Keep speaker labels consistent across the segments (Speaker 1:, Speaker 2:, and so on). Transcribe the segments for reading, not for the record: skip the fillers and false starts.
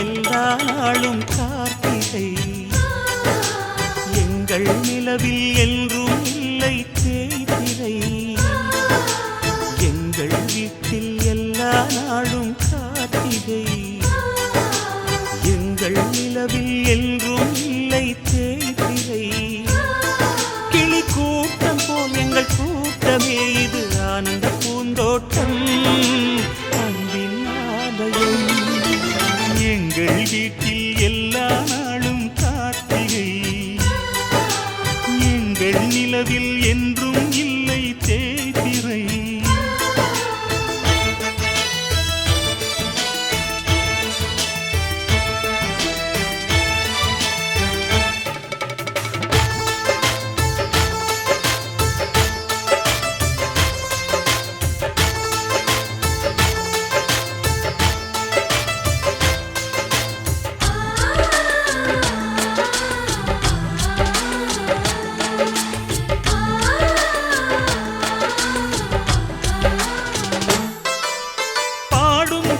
Speaker 1: எல்லா நாளும் கார்த்திகை எங்கள் நிலவில் என்றும் இல்லை தேய்பிறை எங்கள் வீட்டில் எல்லா நாளும் கார்த்திகை எங்கள் நிலவில் என்றும் இல்லை தேய்பிறை கிளி கூட்டம் போல் எங்கள் கூட்டமே இது ஆனந்த பூந்தோட்டம் அன்பின் ஆலயம் எங்கள் வீட்டில் எல்லா நாளும் கார்த்திகை எங்கள் நிலவில் என்றும் இல்லை தேய்பிறை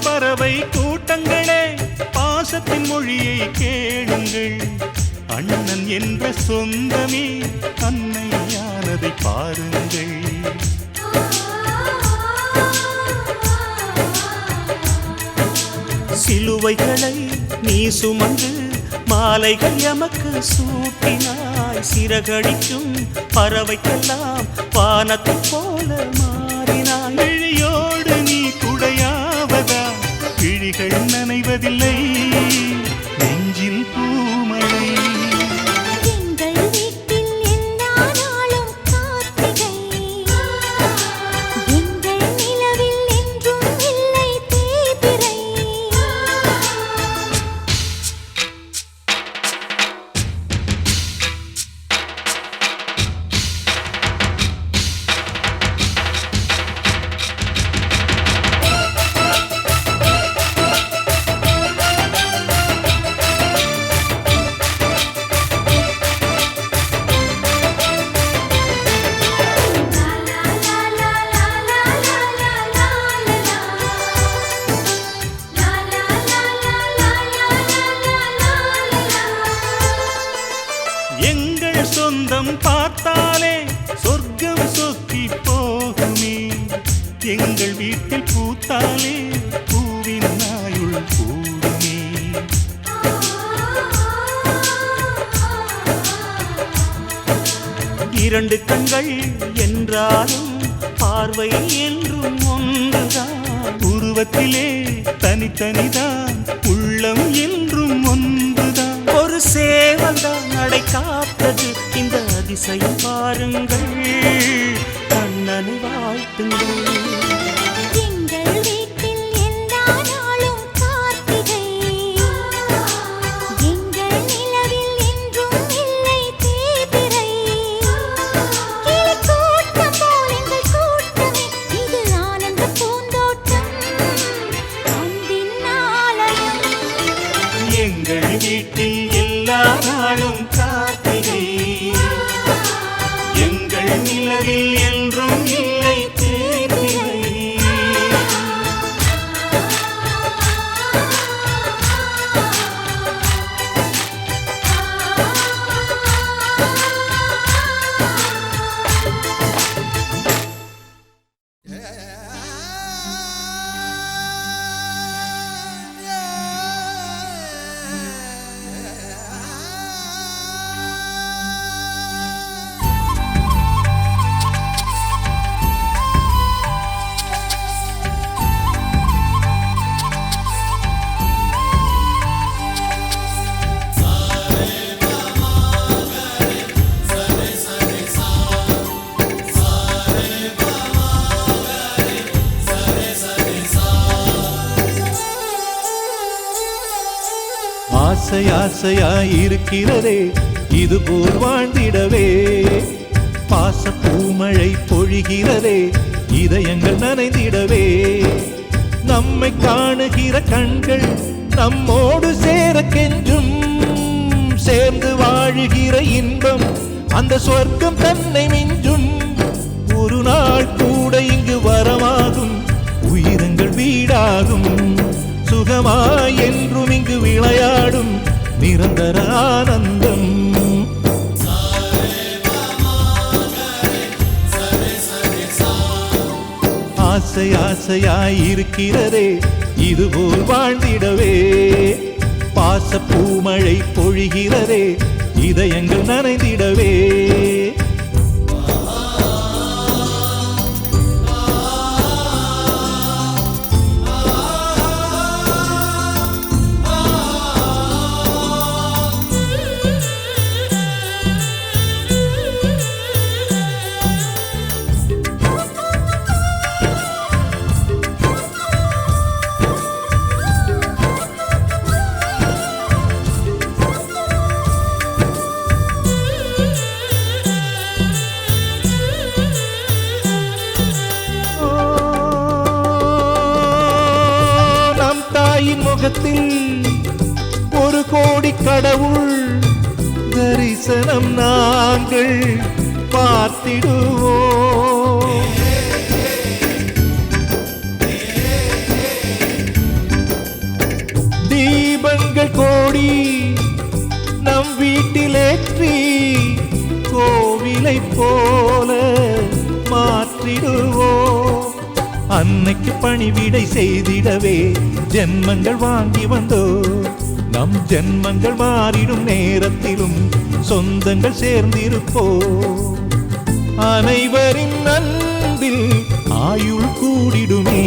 Speaker 1: பறவை கூட்டங்களே பாசத்தின் மொழியை கேளுங்கள் அண்ணன் என்ற சொந்தமே அன்னையானதை பாருங்கள் சிலுவைகளை நீ சுமந்து மாலைகள் எமக்கு சூட்டினாய் சிறகடிக்கும் பறவைக்கெல்லாம் வானத்தை போல மாறினாய் விழியோடு நீ குடையாவதா விழிகள் நனைவதில்லை நெஞ்சில் பூமழை
Speaker 2: எங்கள் வீட்டில் எல்லா நாளும் கார்த்திகை எங்கள் நிலவில் என்றும் இல்லை தேய்பிறை
Speaker 1: எங்கள் சொந்தம் பார்த்தாலே சொர்க்கம் சொத்தி போகுமே எங்கள் வீட்டில் பூத்தாலே பூவின் நாயுள் கூடுமே இரண்டு கண்கள் என்றாலும் பார்வை என்றும் ஒன்றுதான் உருவத்திலே தனித்தனிதான் உள்ளம் என்றும் ஒன்றுதான் ஒரு சேவல்தான் நடை காத்தது இந்த அதிசயம் பாருங்கள் கண்ணனை வாழ்த்துங்கள்
Speaker 2: எங்கள் வீட்டில் எல்லா நாளும் கார்த்திகை எங்கள் நிலவில் என்றும் இல்லை தேய்பிறை கிளி கூட்டம் போல் எங்கள் கூட்டமே இது ஆனந்த பூந்தோட்டம் அன்பின் ஆலயம்
Speaker 1: எங்கள் வீட்டில் எல்லா நாளும் கார்த்திகை எங்கள் நிலவில் என்றும் இல்லை தேய்பிறை
Speaker 3: ஆசை ஆசையாயிருக்கிறதே இதுபோல் வாழ்ந்திடவே பாச பூமழை பொழிகிறதே இதயங்கள் நனைந்திடவே நம்மை காணுகிற கண்கள் நம்மோடு சேர கெஞ்சும் சேர்ந்து வாழுகிற இன்பம் அந்த சொர்க்கம் தன்னை மிஞ்சும் ஒரு நாள் கூட இங்கு வரமாகும் உயிரங்கள் வீடாகும் சுகமாய் என்றும் இங்கு நிரந்தர ஆனந்தம். ஆசை ஆசையாய் இருக்கிறதே இதுபோல் வாழ்ந்திடவே, பாச பூமழை பொழிகிறதே இதயங்கள் நனைந்திடவே. முகத்தில் ஒரு கோடி கடவுள் தரிசனம் நாங்கள் பார்த்திடுவோம். தீபங்கள் கோடி நம் வீட்டிலேற்றி கோவிலை போல மாற்றிடுவோம். அன்னைக்கு பணிவிடை செய்திடவே ஜென்மங்கள் வாங்கி வந்தோ, நம் ஜென்மங்கள் மாறிடும் நேரத்திலும் சொந்தங்கள் சேர்ந்திருப்போ. அனைவரின் அன்பில் ஆயுள் கூடிடுமே.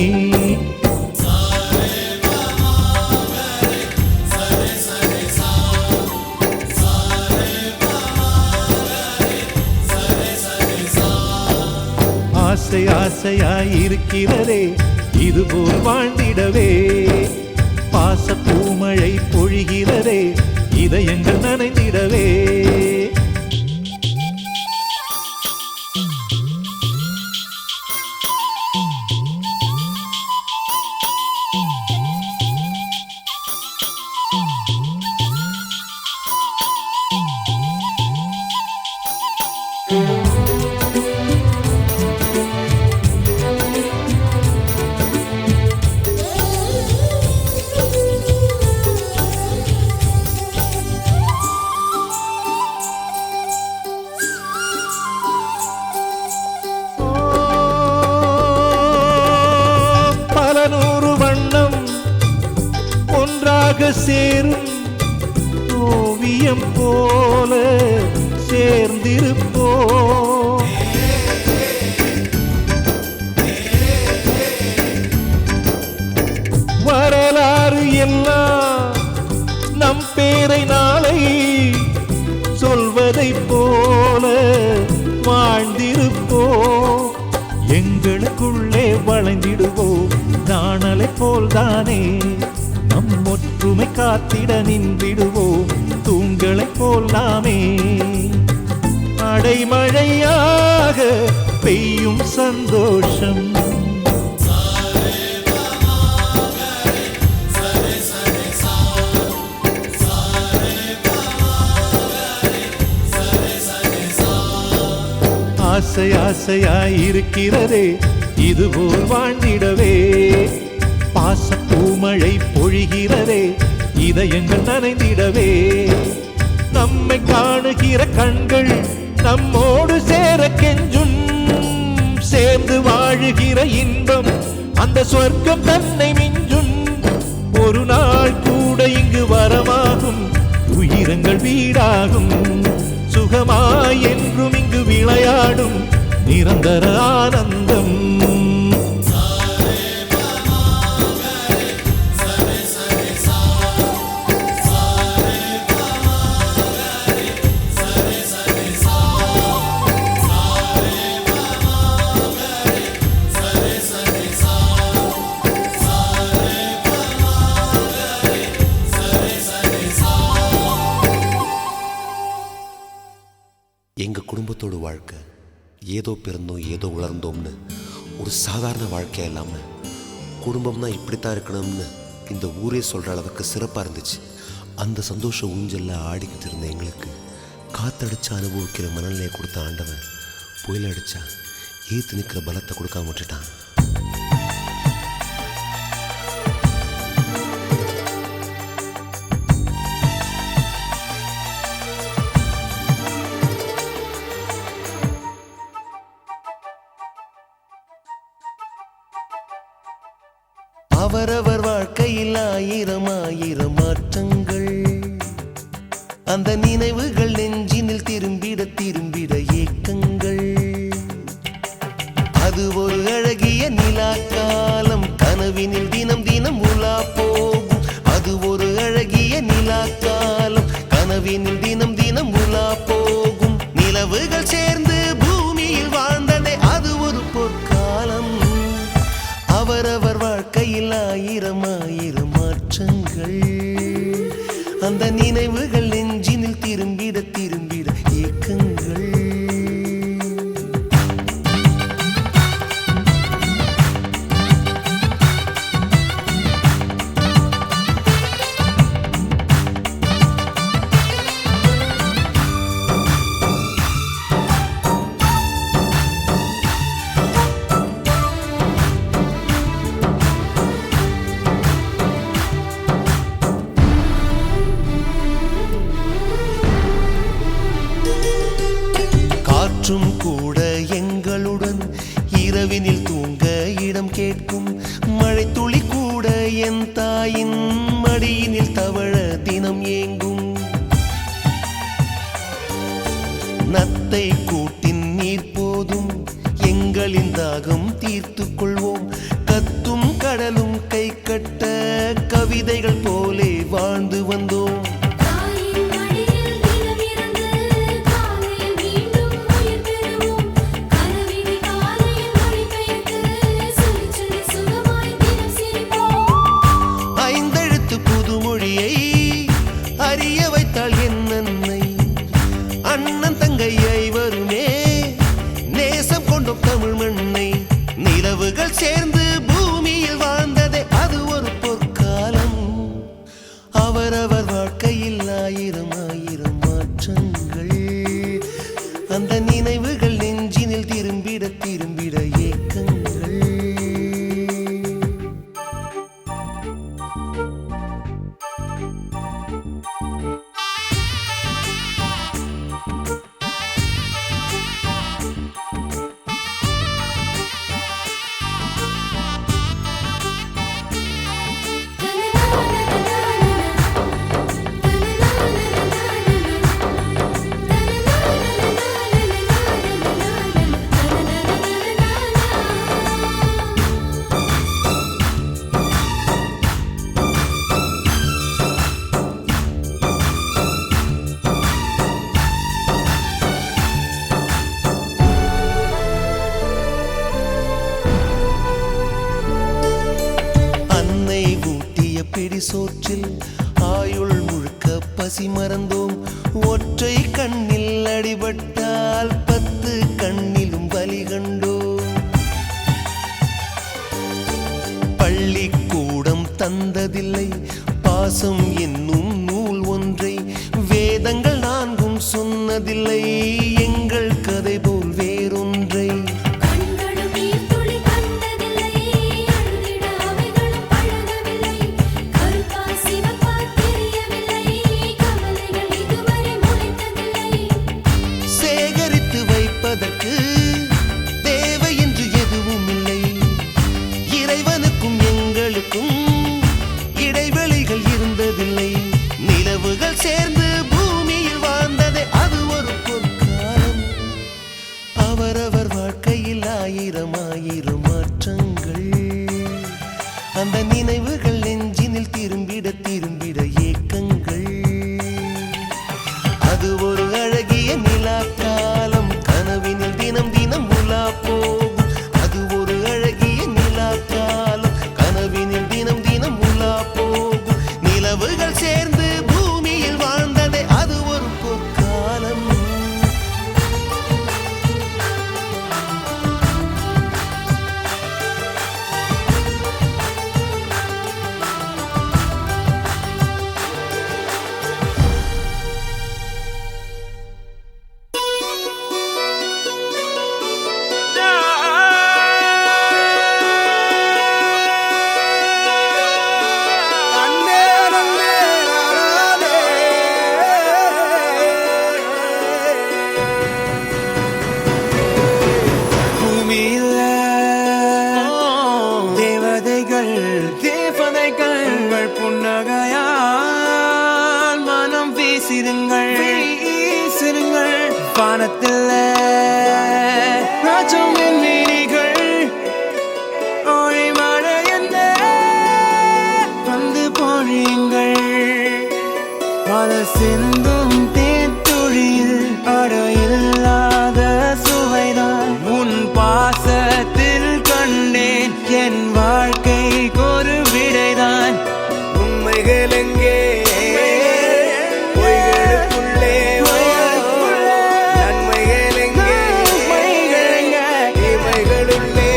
Speaker 3: ஆசை ஆசையாய் இருக்கிறதே இதுபோல் வாழ்ந்திடவே, பாச பூமழை பொழிகிறதே இதயங்கள் நனைந்திடவே. சேரும் ஓவியம் போல சேர்ந்திருப்போ. வரலாறு எல்லாம் நம் பேரை நாளை சொல்வதை போல வாழ்ந்திருப்போ. எங்களுக்குள்ளே வளைந்திடுவோம் நாணலை போல்தானே, நம் ஒற்றுமை காத்திட நின்றிடுவோம் தூண்களை போல் நாமே. அடைமழையாக பெய்யும் சந்தோஷம், ஆசை ஆசையாய் இருக்கிறதே இதுபோல் வாழ்ந்திடவே, பாச பூமழை பொழிகிறதே இதயங்கள் நனைந்திடவே. நம்மை காணுகிற கண்கள் நம்மோடு சேர கெஞ்சும், சேர்ந்து வாழுகிற இன்பம் அந்த சொர்க்கம் தன்னை மிஞ்சும். ஒரு நாள் கூட இங்கு வரமாகும், உயிரங்கள் வீடாகும், சுகமாய் என்றும் இங்கு விளையாடும் நிரந்தர ஆனந்தம்.
Speaker 4: எங்கள் குடும்பத்தோட வாழ்க்கை ஏதோ பிறந்தோம் ஏதோ உலர்ந்தோம்னு ஒரு சாதாரண வாழ்க்கையாக இல்லாமல் குடும்பம்னா இப்படித்தான் இருக்கணும்னு இந்த ஊரே சொல்கிற அளவுக்கு சிறப்பாக இருந்துச்சு. அந்த சந்தோஷ ஊஞ்சலில் ஆடிக்கிட்டு இருந்த எங்களுக்கு காற்றடிச்சு அனுபவிக்கிற மனநிலையை கொடுத்த ஆண்டவன் புயல் அடித்தா ஏற்று நிற்கிற பலத்தை கொடுக்காம விட்டுட்டான்.
Speaker 5: அந்த நினைவுகள் நெஞ்சினில் திரும்பிட திரும்பிட ஏக்கங்கள். அது ஒரு அழகிய நிலா காலம், கனவினில் தினம் தினம் உலா போகும். அது ஒரு அழகிய நிலா காலம், கனவினில் தினம் தினம் உலா போகும். நிலவுகள் சேர்ந்து பூமியில் வாழ்ந்ததே அது ஒரு பொற்காலம். அவரவர் வாழ்க்கையில் ஆயிரம் ஆயிரம் மாற்றங்கள். அந்த நினைவுகள் நெஞ்சினில் திரும்பிட திரும்பிட ஏக்கங்கள். காற்றும் கூட எங்களுடன் இரவினில் தூங்க இடம் கேட்கும். மழை துளி கூட என் தாயின் மடியினில் தவழ தினம் ஏங்கும். நத்தை கூட்டின் நீர் போதும், எங்களின் தாகம் தீர்த்து கொள்வோம். கத்தும் கடலும் கை கட்ட கவிதைகள் போலே வாழ்ந்து வந்தோம். அறிய வைத்தாள் என் அன்னை, அண்ணன் தங்கை ஐவருமே நேசம் கொண்டோம் தமிழ் மண்ணை. நிலவுகள் சேர்ந்து பூமியில் வாழ்ந்ததே அது ஒரு பொற்காலம். அவரவர் வாழ்க்கையில் ஆயிரம் ஆயிரம் மாற்றங்கள். அந்த நினைவுகள் நெஞ்சினில் திரும்பிட திரும்பிட ஏக்கங்கள். பிடி சோற்றில் ஆயுள் முழுக்க பசி மறந்தோம். ஒற்றை கண்ணில் அடிபட்டால் 10 கண்ணிலும் வலி கண்டோம். பள்ளிக்கூடம் தந்ததில்லை பாசம் என்னும் நூல் ஒன்றை, வேதங்கள் 4ம் சொன்னதில்லை எங்கள் கதை போல் வேறொன்றை. தேவை என்று எதுவும் இல்லை, இறைவனுக்கும் எங்களுக்கும் இடைவெளிகள் இருந்ததில்லை. நிலவுகள் சேர்ந்து பூமியில் வாழ்ந்ததே அது ஒரு பொற்காலம். அவரவர் வாழ்க்கையில் ஆயிரம் ஆயிரம் மாற்றங்கள். அந்த நினைவுகள் நெஞ்சினில் திரும்பிட திரும்பிட ஏக்கங்கள். அது ஒரு அழகிய நிலா காலம், கனவினில் தினம் தினம் உலா போகும். அது ஒரு அழகிய நிலா காலம், கனவினில் தினம் தினம் உலா போகும். நிலவுகள் சேர்ந்து பூமியில் வாழ்ந்ததே அது ஒரு பொற்காலம்.
Speaker 6: புன்னகையால் மனம் வீசிடுங்கள். வானத்தில் நாச்சும் விண்மீனிகள் ஒளி மழை என்ன வந்து பொழியுங்கள் மழை சிந்தும் தேத்துழியில் அடையில்லாத சுவைதான் உன் பாசத்தில் கண்டேன் என் வாழ்க்கைக்கு ஒரு விடைதான் உண்மைகள் எங்கே பொய்களுக்குள்ளே நன்மைகள் எங்கே இமைகளுள்ளே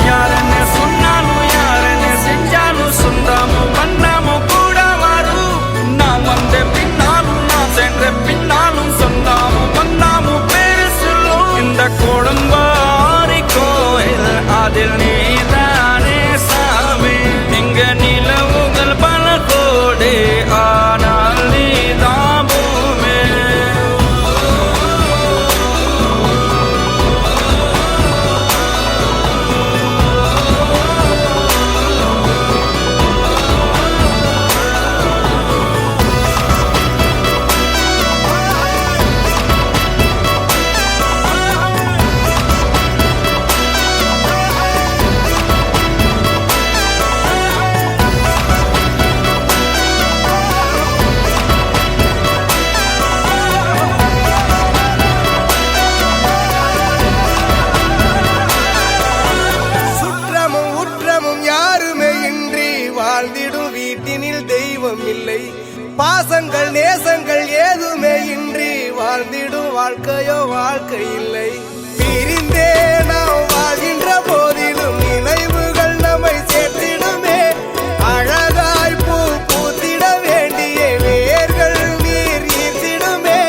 Speaker 7: யாரன்னு சொன்னாலும் யாரன்னு செஞ்சாலும் சொந்தமும் பண்ணாமும் கூட வரும் நான் வந்த பின்னாலும் நான் சென்ற பின்னாலும் சொந்தமும் பண்ணாமும் பேரு சொல்லும் இந்த கொடும்பாரி கோயில் அதில் நீதானே சாமி இங்க நிலவுகள் பல கோடி ஆனால் நீதான் பூமி
Speaker 6: சுற்றமும் உற்றமும் யாருமே இன்றி வாழ்ந்திடும் வீட்டினில் தெய்வம் இல்லை பாசங்கள் நேசங்கள் ஏதுமே இன்றி வாழ்ந்திடும் வாழ்க்கையோ வாழ்க்கை இல்லை பிரிந்தே நாம் வாழ்கின்ற போதிலும் நினைவுகள் நம்மை சேர்த்திடுமே அழகாய் பூ பூத்திட வேண்டிய வேர்கள் நீர் ஈர்த்திடுமே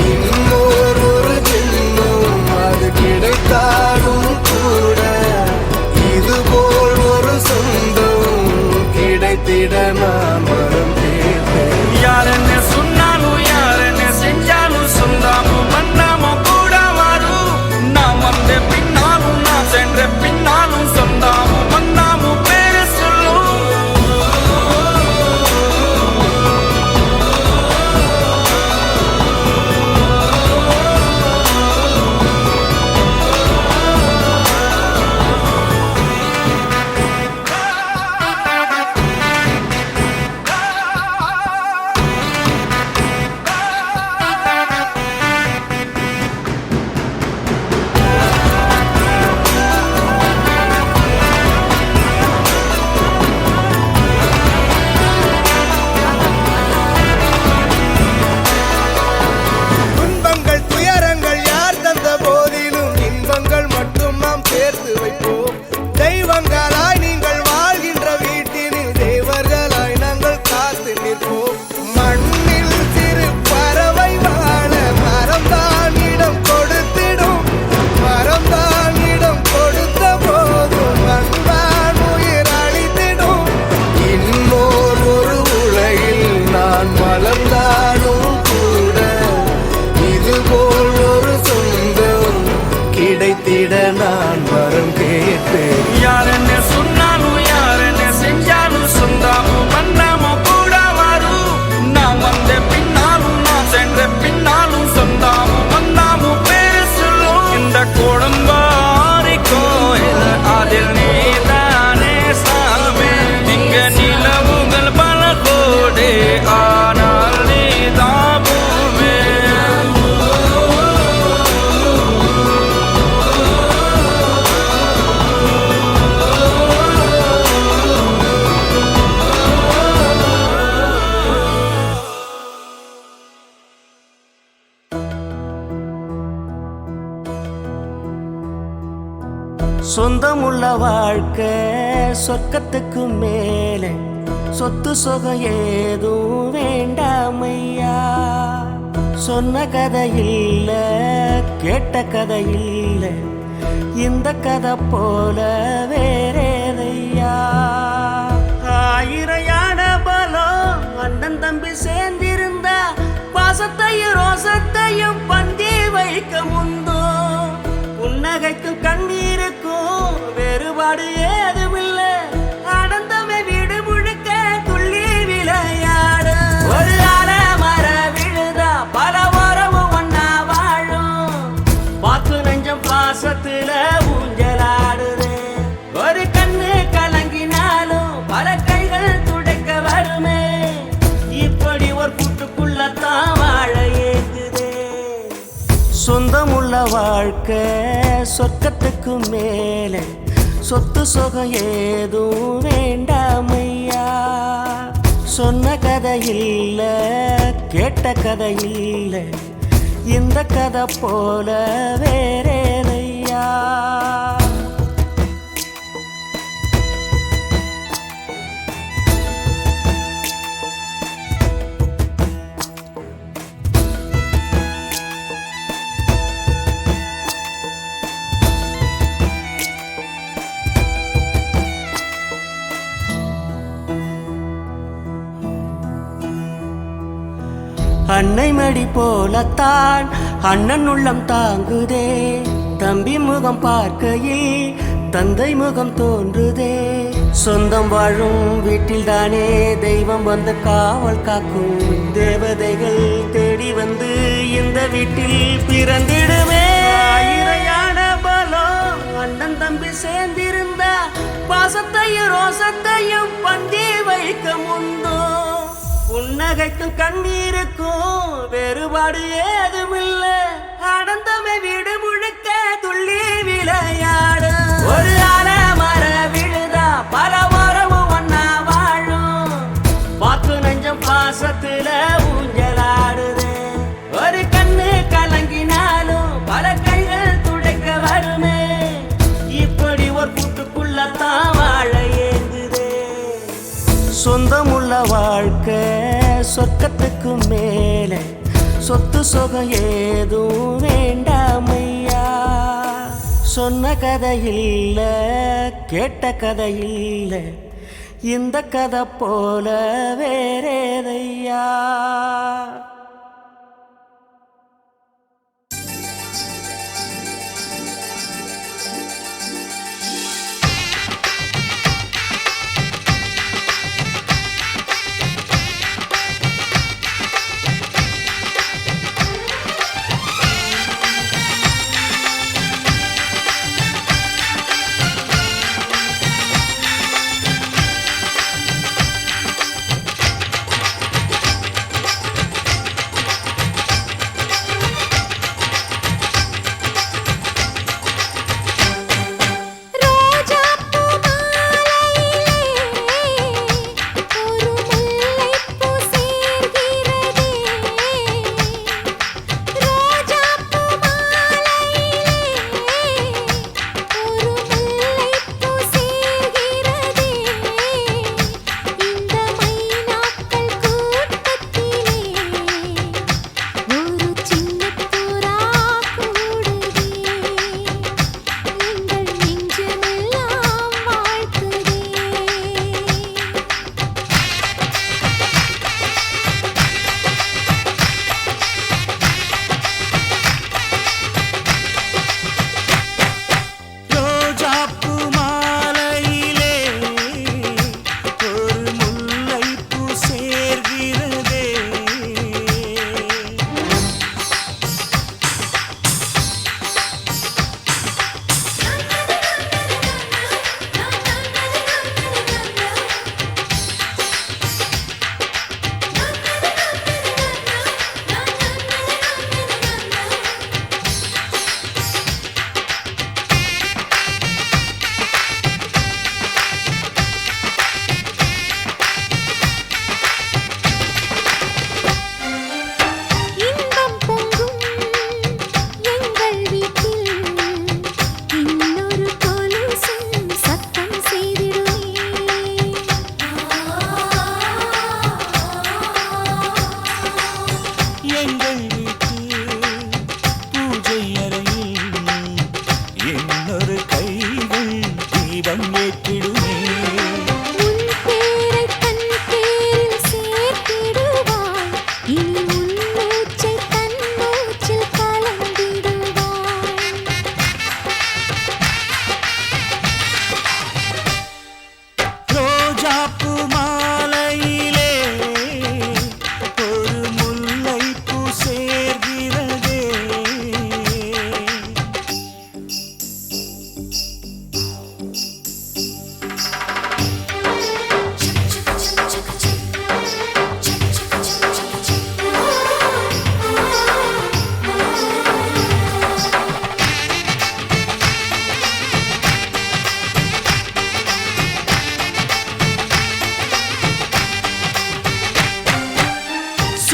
Speaker 6: இன்னொரு ஜென்மம் அது கிடைத்தாலும் கூட இதுபோல் ஒரு சொந்தம் கிடைத்திட நான் வரம் கேட்பேன்
Speaker 7: யாரன்னு சொன்னாலும் யாரன்னு செஞ்சாலும் சொந்தமும் பண்ணாமும் கூட வரும் நான் வந்த பின்னாலும் நான் சென்ற பின்னாலும் சொந்தமும் பண்ணாமும் பேரு சொல்லும்
Speaker 6: துன்பங்கள் துயரங்கள் யார் தந்த போதிலும் இன்பங்கள் மட்டும் நாம் சேர்த்து வைப்போம் தெய்வங்களாய் நீங்கள் வாழ்கின்ற வீட்டினில் தேவர்களாய் நாங்கள் காத்து நிற்போம் மண்ணில் சிறு பறவை வாழ மரம்தான் இடம் கொடுத்திடும் மரம்தான் இடம் கொடுத்த போதும் மண்தான் உயிர் அளித்திடும் இன்னொரு ஒரு உலகில் நான் வளர்ந்தாலும் கூட இதுபோல் ஒரு சொந்தம் கிடைத்திட நான் வரம் கேட்பேன்
Speaker 7: யாரன்னு சொன்னாலும் யாரன்னு செஞ்சாலும் சொந்தமும் பண்ணாமும் கூட வரும் நான் வந்த பின்னாலும் நான் சென்ற பின்னாலும் சொந்தமும் பண்ணாமும் பேரு சொல்லும் இந்த கொடும்பாரி கோயில் அதில் நீதானே சாமி இங்க நிலவுகள் பல கோடி ஆனால் நீதான் பூமி
Speaker 1: சொந்தமுள்ள வாழ்க்கை சொர்க்கத்துக்கு மேலே சொத்து சுகம் ஏதும் வேண்டாமையா சொன்ன கதை இல்ல கேட்ட கதை இல்ல இந்த கதை போல வேறேதையா ஆயிரையான பலம் அண்ணன் தம்பி சேர்ந்திருந்தா பாசத்தையும் ரோசத்தையும் பந்தி வைக்க முந்தோ புன்னகைக்கும் கண்ணீருக்கும் வேறுபாடு ஏதுமில்ல ஆனந்தமே வீடு முழுக்க துள்ளி விளையாடு ஒரு அல மர விழுதா பல வாரமும் வாழ்க்கை சொர்க்கத்துக்கு மேலே சொத்து சுகம் ஏதும் வேண்டாமையா சொன்ன கதை இல்ல கேட்ட கதை இல்ல இந்த கதை போல வேறேதையா அன்னை மடி போலத்தான் அண்ணன் உள்ளம் தாங்குதே தம்பி முகம் பார்க்கையில் தந்தை முகம் தோன்றுதே சொந்தம் வாழும் வீட்டில் தானே தெய்வம் வந்து காவல் காக்கும் தேவதைகள் தேடி வந்து இந்த வீட்டில் பிறந்திடுமே இறையான பலம் அண்ணன் தம்பி சேர்ந்திருந்தா பாசத்தையும் ரோசத்தையும் பந்தி வைக்க முந்தோ புன்னகைக்கும் கண்ணீருக்கும் வேறுபாடு ஏதுமில்ல அடந்தமை வீடு முழுக்க துள்ளி விளையாடு ஒரு மர விழுதா பல மரமும் ஒன்னா வாழும் வாக்கு நெஞ்சம் பாசத்துல ஊஞ்சலாடுது ஒரு கண்ணு கலங்கினாலும் பல கைகள் துடைக்க வருமே இப்படி ஒரு கூட்டுக்குள்ளத்தான் வாழ ஏங்குதே சொந்தமுள்ள வாழ்க்கை சொர்க்கத்துக்கு மேலே சொத்து சுகம் ஏதும் வேண்டாமையா சொன்ன கதை இல்ல கேட்ட கதை இல்ல இந்த கதை போல வேறேதையா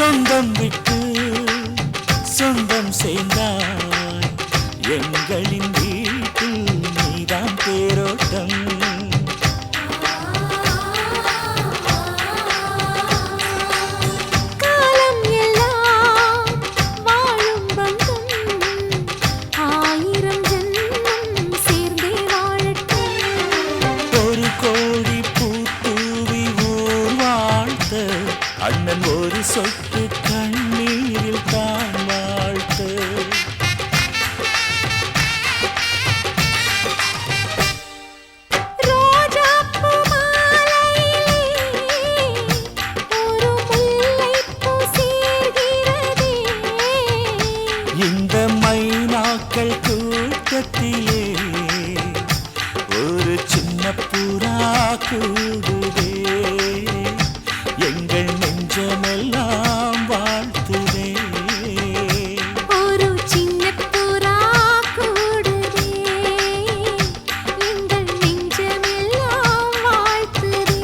Speaker 8: சொந்தம் விட்டு சொந்தம் சேர்ந்தாய் எங்களின் வீட்டில் நீதான் தேரோட்டம்
Speaker 2: காலம் எல்லாம் வாழும் பந்தம் ஆயிரம் ஜென்மம் சேர்ந்தே வாழட்டும்
Speaker 8: ஒரு கோடி பூ தூவி ஊர் வாழ்த்த அண்ணன் ஒரு சொட்டு கண்ணீரில் தான் வாழ்த்து
Speaker 2: ரோஜாப்பூ மாலையிலே ஒரு முல்லைப்பூ சேர்கிறதே
Speaker 8: இந்த மைனாக்கள் கூட்டத்திலே ஒரு சின்ன புறா கூடுதே எங்கள் நெஞ்சமெல்லாம் வாழ்த்துதே
Speaker 2: ஒரு சின்ன புறா கூடுதே எங்கள் நெஞ்சமெல்லாம் வாழ்த்துதே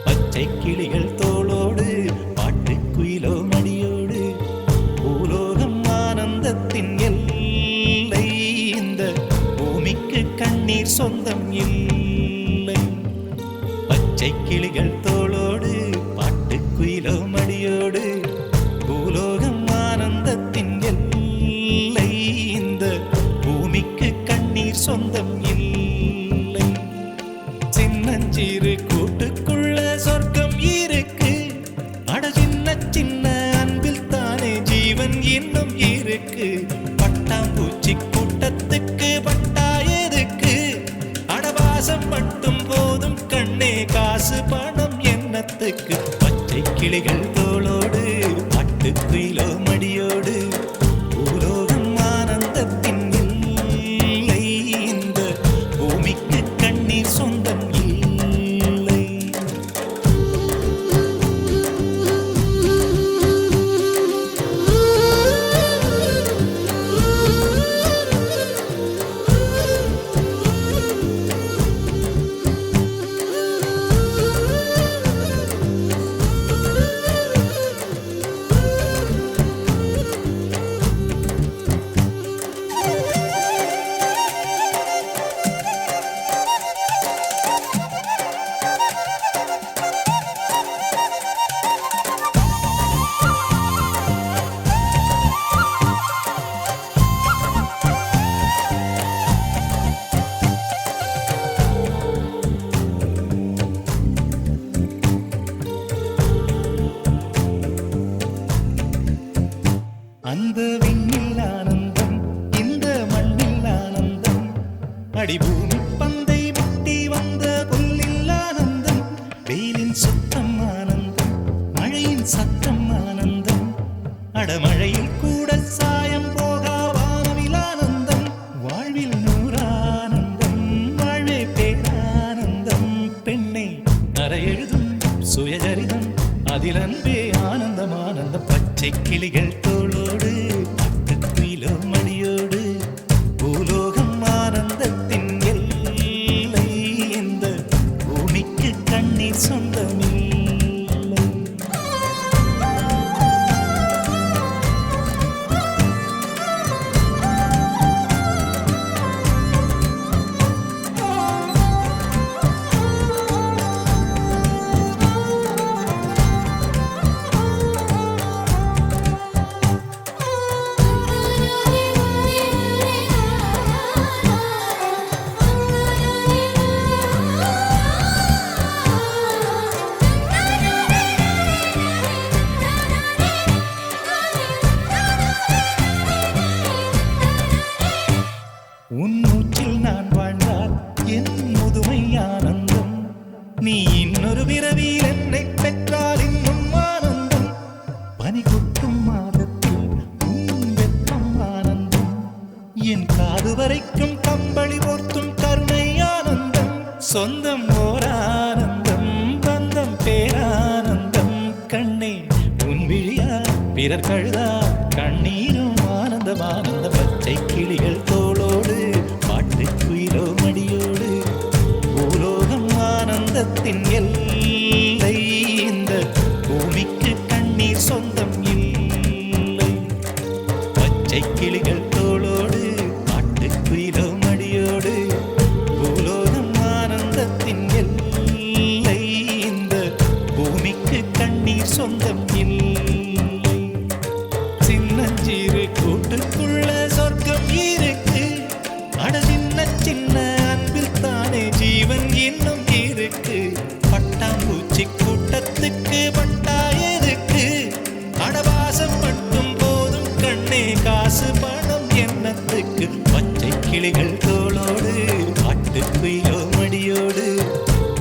Speaker 8: பச்சை கிளிகள் தோளோடு பாட்டுக்குயிலோ மடியோடு பூலோகம் ஆனந்தத்தின் எல்லை இந்த பூமிக்கு கண்ணீர் சொந்தம் இல்லை பச்சை கிளிகள் தோளோடு பாட்டுக்குயிலோ மடியோடு பூலோகம் ஆனந்தத்தின் எல்லை இந்த பூமிக்கு கண்ணீர் சொந்தம் இல்லை சின்னஞ்சிறு கூட்டுக்குள்ள சொர்க்கம் இருக்கு அட சின்ன சின்ன அன்பில் தானே ஜீவன் இன்னும் இருக்கு பட்டாம்பூச்சி கூட்டத்துக்கு பட்டா எதுக்கு அடவாசம் மட்டும் போதும் கண்ணே காசு பணம் என்னத்துக்கு பச்சை கிளிகள் தோளோடு பட்டுக்குயிலோ மடியோடு பூலோகம் ஆனந்தத்தின் இல்லை இந்த பூமிக்கு கண்ணீர் சொந்தம் இல்லை அந்த விண்ணில் ஆனந்தம் இந்த மண்ணில் ஆனந்தம் அடிபூமி பந்தை முட்டி வந்த புல்லில் ஆனந்தம் வெயிலின் சுத்தம் ஆனந்தம் மழையின் சத்தம் ஆனந்தம் அடமழையில் கூட சாயம் போகா வானவில் ஆனந்தம் வாழ்வில் நூறானந்தம் வாழ்வே பேரானந்தம் பெண்ணை அறை எழுதும் சுயசரிதம் அதில் அன்பே ஆனந்தம் ஆனந்தம் பச்சை கிளிகள் தோளோடு பட்டுக்குயிலோ மடியோடு பூலோகம் ஆனந்தத்தின் எல்லை இந்த பூமிக்கு கண்ணீர் சொந்தமில்லை வரைக்கும் கம்பளி போர்த்தும் கருணை ஆனந்தம் சொந்தம் ஓர் ஆனந்தம் பந்தம் பேரானந்தம் கண்ணே உன் விழியா பிறர் கழுதா கண்ணீரும் ஆனந்தம் ஆனந்த பச்சை கிளிகள் தோளோடு பாட்டுக்குயிலோ மடியோடு பூலோகம் ஆனந்தத்தின் எல்லை இந்த பூமிக்கு கண்ணீர் சொந்தம் இல்லை பச்சை கிளிகள் தோளோடு பாட்டுக்குயிலோ மடியோடு பூலோகம் ஆனந்தத்தின் எல்லை இந்த பூமிக்கு கண்ணீர் சொந்தம் இல்லை சின்னஞ்சிறு கூட்டுக்குள்ள சொர்க்கம் இருக்கு அட சின்ன சின்ன அன்பில் தானே ஜீவன் இன்னும் இருக்கு பட்டாம்பூச்சி கூட்டத்துக்கு பட்டா எதுக்கு அடவாசம் மட்டும் போதும் கண்ணே காசு பணம் என்னத்துக்கு பச்சை கிளிகள் தோளோடு பாட்டுக்குயிலோ மடியோடு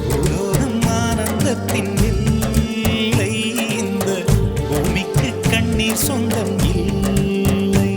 Speaker 8: பூலோகம் ஆனந்தத்தின் இல்லை இந்த பூமிக்கு கண்ணீர் சொந்தம் இல்லை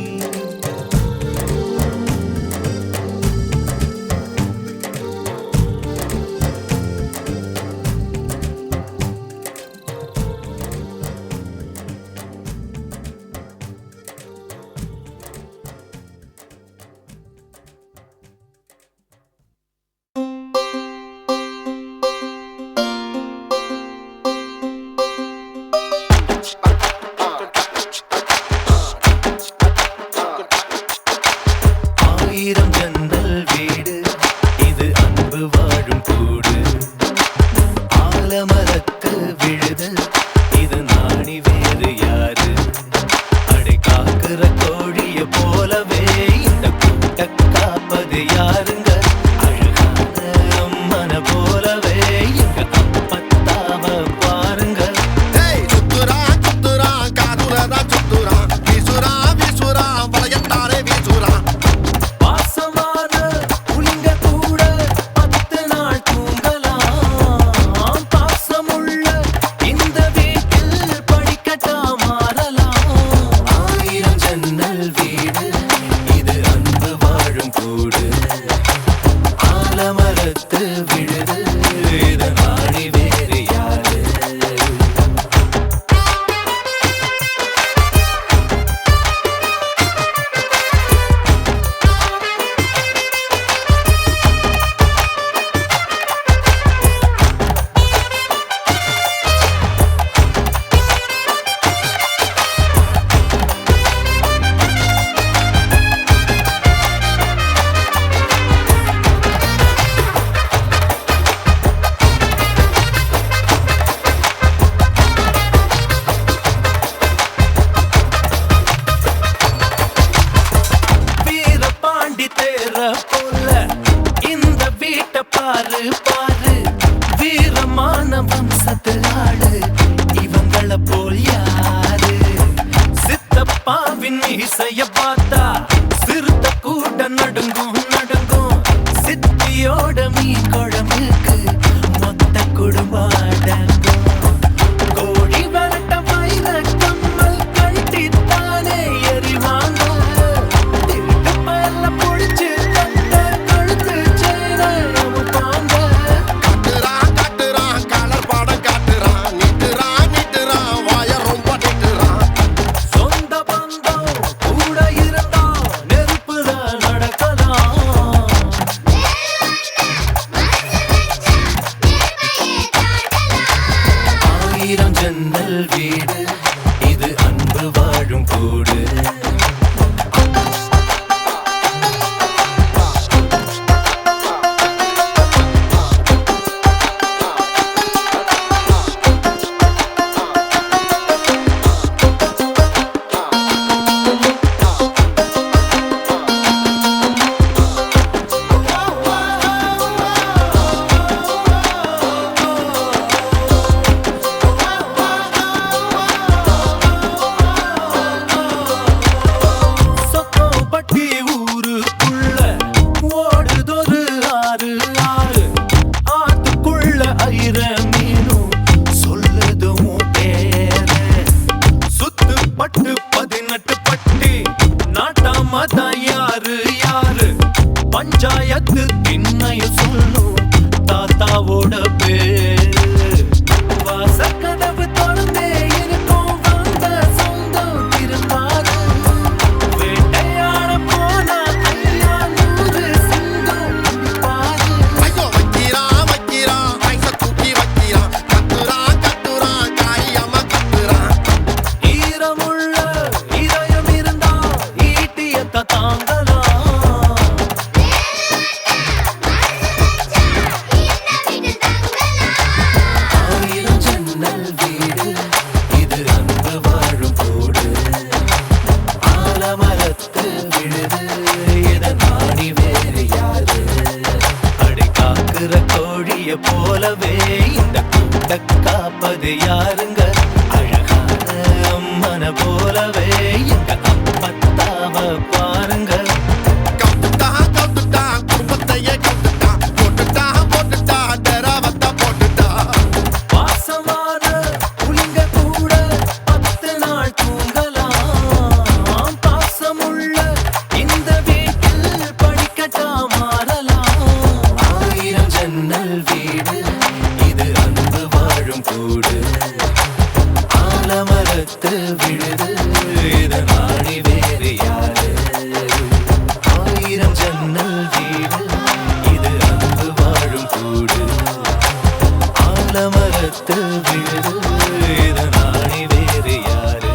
Speaker 5: ஆயிரம் ஜன்னல் வீடு இது அன்பு வாழும் கூடு ஆலமரத்து விழுது இது நாணி வேறு யாரு அடை காக்குற கோழிய போலவே இந்த கூட்ட காப்பது யாருங்க அழகான அம்மன போலவே எங்க அப்பத்தாவ பாருங்க பாசமான புலிங்க கூட 10 நாள் தூங்கலாம் பாசமுள்ள இந்த வீட்டில் படிக்கட்டா மாறலாம் ஆயிரம் ஜன்னல் வீடு இது அன்பு வாழும் கூடு ஆலமரத்து விழுது இது நாடி வேறு யாரு வீரபாண்டி தேர போல இந்த வீட்டை பாரு பாரு வீரமான வம்சத்து ஆளு இவங்கள போல் யாரு சித்தப்பாவின் இசைய பார்த்தா சிறுத்த கூட நடுங்கும் நடுங்கும் சித்தியோட மீன் குழம்புக்கு மொத்த குடும்பம் அடங்கும் கோழி வரட்ட வயிற கம்மல் கட்டித்தானே எறிவாங்க திருட்டு பயல புடிச்சு தட்ட கழுத்து சேர அமுப்பாங்க சொந்த பந்தம் கூட இருந்தா நெருப்புதான் நடக்கலாம் தாய போலவே இந்த கூட்ட காப்பது யாருங்க அழகான அம்மன போலவே இந்த அப்பத்தாவ பாருங்க பாசமான புலிங்க கூட 10 நாள் தூங்கலாம் பாசமுள்ள இந்த வீட்டில் படிக்கட்டா மாறலாம் 1000 ஜன்னல் வீடு இது அன்பு வாழும் கூடு ஆலமரத்து விழுது இது நாடி வேறு யாரு 1000 ஜன்னல் வீடு இது அன்பு வாழும் கூடு ஆலமரத்து விழுது இது நாடி வேறு யாரு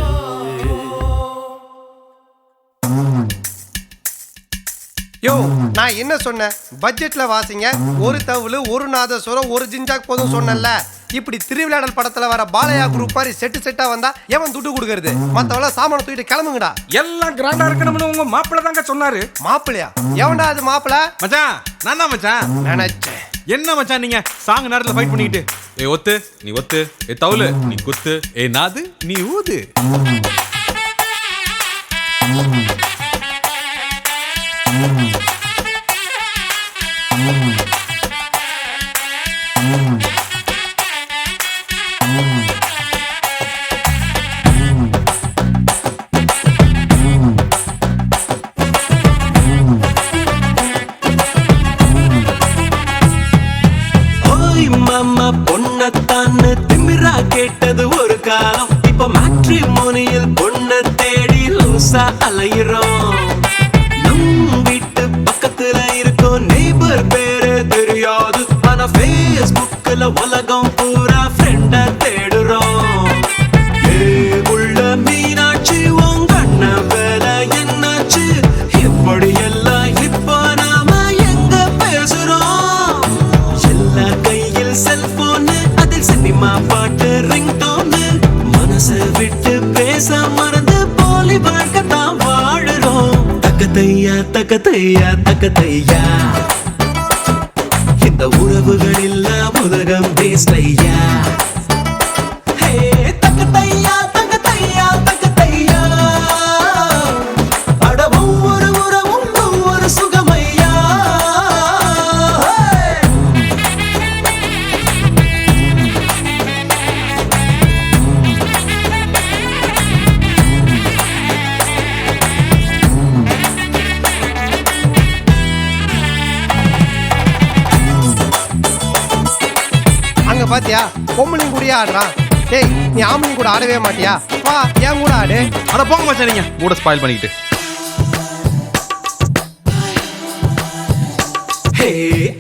Speaker 6: யோ நான் என்ன சொன்னேன் பட்ஜெட்ல வாசிங்க ஒரு தவுளு ஒரு நாதஸ்வரம் ஒரு ஜிஞ்சாக் போதும் சொன்னேன்ல இப்படி திருவிளையாடல் படத்துல வர பாலையா குரூப் மாதிரி செட்டா வந்தா எவன் துட்டு கொடுக்கறது மத்தவள சாமான தூக்கிட்டு கிளம்புங்கடா
Speaker 7: எல்லாம் கிராண்டா இருக்கணும்னு உங்க மாப்பிள்ள தாங்க சொன்னாரு.
Speaker 6: மாப்பிளையா எவன்டா அது மாப்பிள
Speaker 9: மச்சான் நான் தான் மச்சான்.
Speaker 6: நினைச்சேன்
Speaker 9: என்ன மச்சான் நீங்க சாங் நேரத்துல ஃபைட் பண்ணிக்கிட்டு ஏ ஒத்து நீ ஒத்து ஏ தவுலு நீ குத்து ஏ நாது நீ ஊது.
Speaker 5: ஓய் மாமா பொண்ணத்தான்னு திமிரா கேட்டது ஒரு காலம் இப்ப மேட்ரிமோனியில் பொண்ண தேடி லூசா அலையிறோம் நம் வீட்டு பக்கத்துல இருக்கும் நெய்பர் பேரு தெரியாது ஆனா ஃபேஸ்புக்ல உலகம் பூரா ஃப்ரெண்ட தேடுறோம் உள்ள மீனாட்சி உங்க அண்ணன் வேலை என்னாச்சு எப்படி எல்லாம் இப்ப நாம எங்க பேசுறோம் எல்லா கையில் செல்போனு அதில் சினிமா பாட்டு ரிங்டோனு மனசை விட்டு பேச மறந்து போலி வாழ்க்கை தான் வாழுறோம் தக்கத்தையா தக்கத்தையா தக்கத்தையா இந்த உறவுகள் இல்ல உலகம் பேசையா தக்கத்தையா தக்கத்தையா தக்கத்தையா அட ஒவ்வொரு உறவும் ஒவ்வொரு சுகமையா
Speaker 6: அங்க பாத்தியா பொம்பளையும் கூடயே ஆடுறான் டேய் நீ ஆம்பளையும் கூட ஆடவே மாட்டியா வா என் கூட ஆடு
Speaker 9: அட போங்க மச்சான் நீங்க மூட ஸ்பாயில் பண்ணிக்கிட்டு.
Speaker 5: ஹே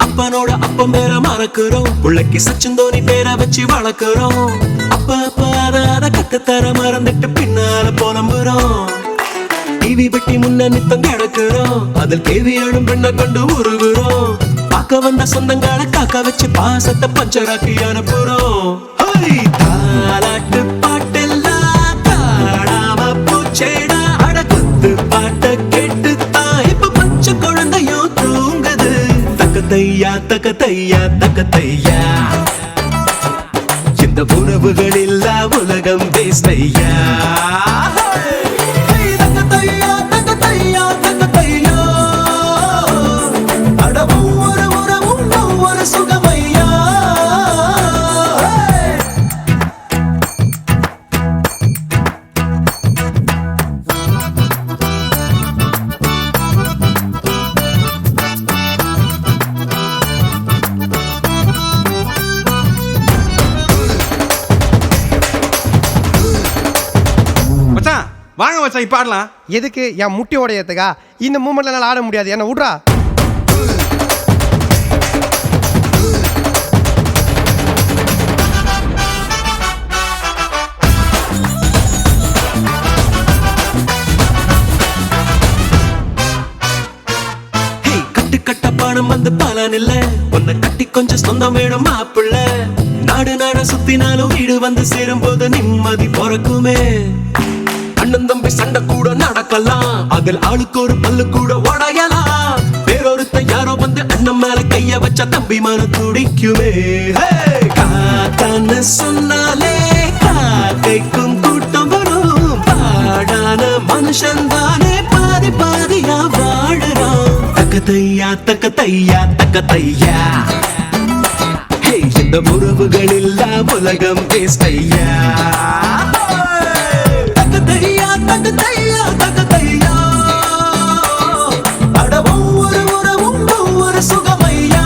Speaker 5: அப்பனோட அப்பம் பேர மறக்கிறோம் புள்ளைக்கு சச்சின் தோனி பேரை வச்சு வளர்க்கிறோம் அப்ப அத கத்துத்தர மறந்துட்டு பின்னால புலம்புறோம் டிவி பெட்டி முன்ன நித்தம் கிடக்குறோம் அதில் கேவியாடும் பெண்ணை கண்டு உருகுறோம் பார்க்க வந்த சொந்தங்களை காக்க வச்சு பாசத்தை பஞ்சராக்கி அனுப்புறோம் தாலாட்டு பாட்டெல்லாம் காடாம பூச்சேடா அட குத்து பாட்ட கேட்டு தான் இப்ப பச்சை குழந்தையும் தூங்குது தக்கத்தையா தக்கத்தையா தக்கத்தையா இந்த உறவுகள் இல்ல உலகம் பேசையா தக்கத்தையா தக்கத்தையா தக்கத்தையா அட ஒவ்வொரு உறவும் ஒவ்வொரு சுகமையா
Speaker 9: மச்சான் வாங்க மச்சான் இப்ப ஆடலாம்.
Speaker 6: எதுக்கு என் முட்டி உடையத்துக்கா இந்த மூமெண்ட்ல என்னால ஆட முடியாது என்ன விட்றா கட்டு கட்ட பணம் வந்து பலன் இல்ல உன்னை கட்டி கொஞ்சம் சொந்தம் வேணும் மாப்பிள்ள நாடு நாட சுத்தினாலும் வீடு வந்து சேரும் போது நிம்மதி பிறக்குமே அண்ணன் தம்பி சண்டை கூட நடக்கலாம் அதில் ஆளுக்கு ஒரு பல்லு கூட உடையலாம் வேறொருத்த யாரோ வந்து அண்ணன் மேல கைய
Speaker 10: கைய வச்ச தம்பி மன துடிக்குமே காக்கான்னு சொன்னாலே காக்கைக்கும் கூட்டம் வரும் பாடான மனுஷன் தானே பாதி பாதியா வாழறான் தக்கத்தையா தக்கத்தையா தக்கத்தையா இந்த உறவுகள் இல்லா உலகம் பேசையா தக்கத்தையா தக்கத்தையா தக்கத்தையா அட ஒவ்வொரு உறவும் ஒவ்வொரு சுகமையா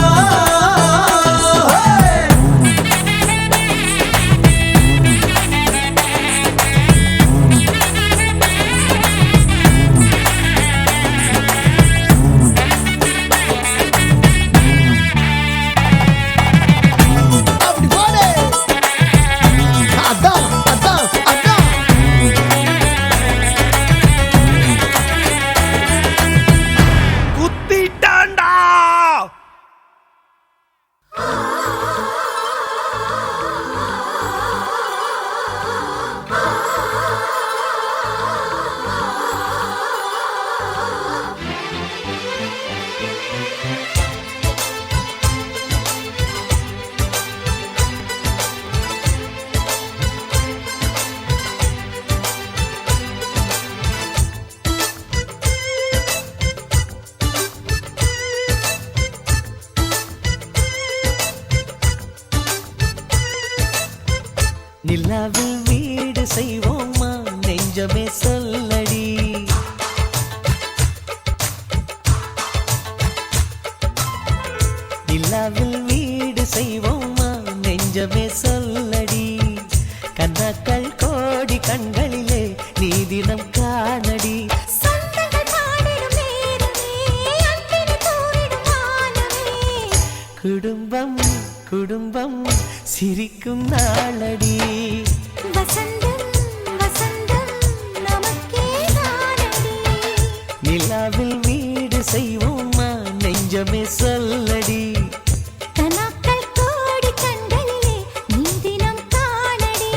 Speaker 1: நிலாவில் வீடு செய்வோமா நெஞ்சமே சொல்லடி நிலாவில் வீடு செய்வோமா நெஞ்சமே சொல்லடி கண்ணாக்கள் கோடி கண்களிலே நீ தினம் காணடி
Speaker 2: சொந்தங்கள் பாடிடும் நேரமே அன்பினை தூரிடும் வானமே
Speaker 1: குடும்பம் குடும்பம் சிரிக்கும் நாளடி
Speaker 2: வசந்தம் வசந்தம் நமக்கே தானடி
Speaker 1: நிலாவில் வீடு செய்வோமா நெஞ்சமே சொல்லடி
Speaker 2: கனாக்கள் கோடி கண்களிலே நீ தினம் காணடி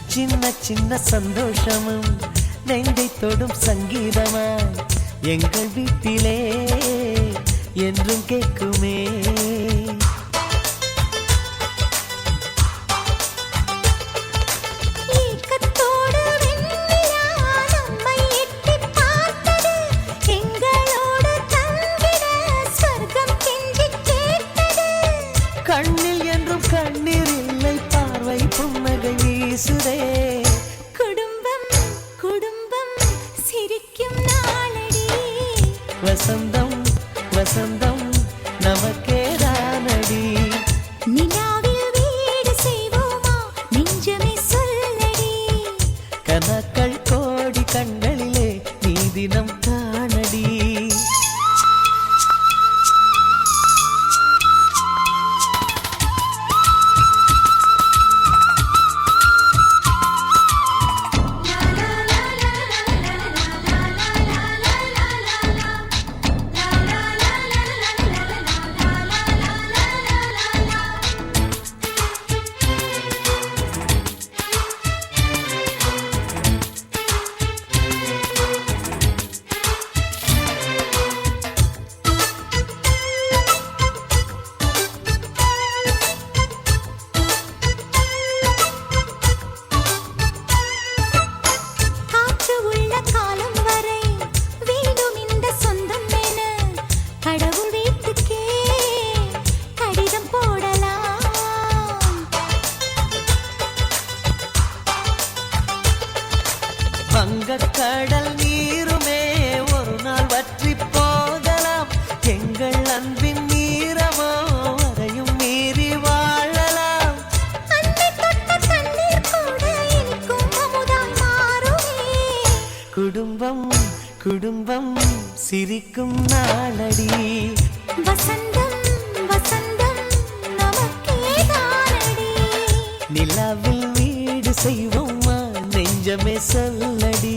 Speaker 1: சின்ன சின்ன சந்தோஷமும் நெஞ்சை தொடும் சங்கீதமாய் எங்கள் வீட்டிலே என்றும் கேட்குமே
Speaker 2: ஏக்கத்தோடு வெண்ணிலா நம்மை எட்டிப் பார்த்தது எங்களோடு தங்கிட ஸ்வர்க்கம் கெஞ்சிக் கேட்டது
Speaker 1: கண்ணில் என்றும் கண்ணீர் இல்லை பார்வை புன்னகை வீசுதே
Speaker 2: குடும்பம் குடும்பம் சிரிக்கும் நாளடி
Speaker 1: வசந்தம் வசந்தம் நமக்கே தானடி
Speaker 2: நிலாவில் வீடு செய்வோமா நெஞ்சமே சொல்லடி
Speaker 1: கனக்கள் கோடி கண்களிலே நீ தினம் காணடி
Speaker 2: காற்று உள்ள காலம் வரை வேண்டும் இந்த சொந்தம் என கடவுள் வீட்டுக்கே கடிதம் போடலாம்
Speaker 1: வங்கக்கடல் நீருமே ஒரு நாள் வற்றி போகலாம் எங்கள் அன்பின் நீரமோ அதையும் மீறி வாழலாம்
Speaker 2: அன்னை தொட்ட தண்ணீர் கூட இனிக்கும் அமுதாய் மாறுமே
Speaker 1: குடும்பம் குடும்பம் சிரிக்கும் நாளடி
Speaker 2: வசந்தம் வசந்தம் நமக்கேதானடி
Speaker 1: நிலாவில் வீடு செய்வோமா நெஞ்சமே சொல்லடி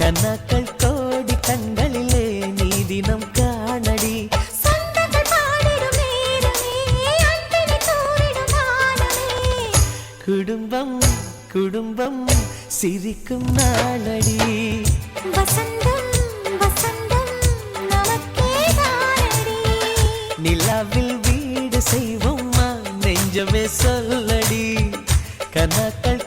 Speaker 1: கண்ணாக்கள் கோடி கண்களிலே நீ தினம் காணடி
Speaker 2: சொந்தங்கள் பாடிடும் நேரமே அன்பினை தூரிடும் வானமே
Speaker 1: குடும்பம் குடும்பம் சிரிக்கும் நாளடி
Speaker 2: வசந்தம் வசந்தம் நமக்கேதானடி
Speaker 1: நிலாவில் வீடு செய்வோமா நெஞ்சமே சொல்லடி கண்ணாக்கள்